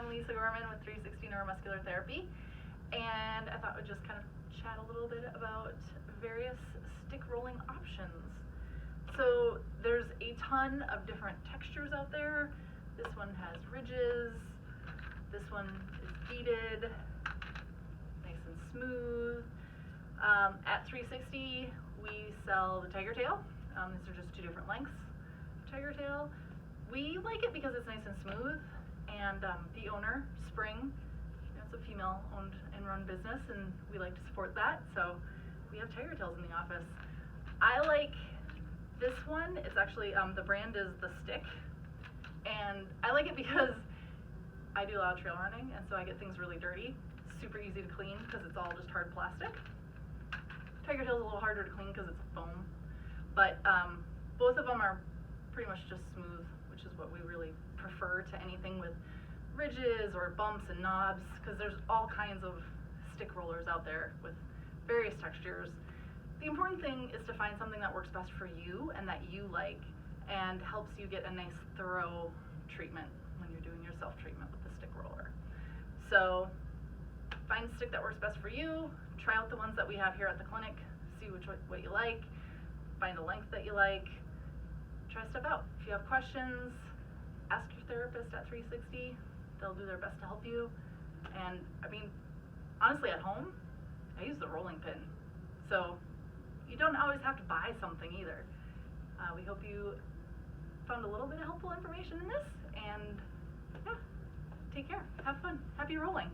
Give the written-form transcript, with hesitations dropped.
I'm Lisa Gorman with 360 Neuromuscular Therapy, and I thought we'd just kind of chat a little bit about various stick rolling options. So there's a ton of different textures out there. This one has ridges, this one is beaded, nice and smooth. At 360 we sell the Tiger Tail. These are just two different lengths of Tiger Tail. We like it because it's nice and smooth, and the owner, Spring, it's a female owned and run business, and we like to support that, so we have Tiger Tails in the office. I like this one. It's actually, the brand is The Stick, and I like it because I do a lot of trail running, and so I get things really dirty. Super easy to clean because it's all just hard plastic. Tiger Tail is a little harder to clean because it's foam, but both of them are pretty much just smooth, which is what we really prefer to anything with ridges or bumps and knobs, because there's all kinds of stick rollers out there with various textures. The important thing is to find something that works best for you and that you like, and helps you get a nice thorough treatment when you're doing your self-treatment with the stick roller. So find a stick that works best for you, try out the ones that we have here at the clinic, see what you like, find a length that you like, try stuff out. If you have questions, ask your therapist at 360. They'll do their best to help you. And I mean, honestly, at home, I use the rolling pin. So you don't always have to buy something either. We hope you found a little bit of helpful information in this, and yeah, take care, have fun, happy rolling.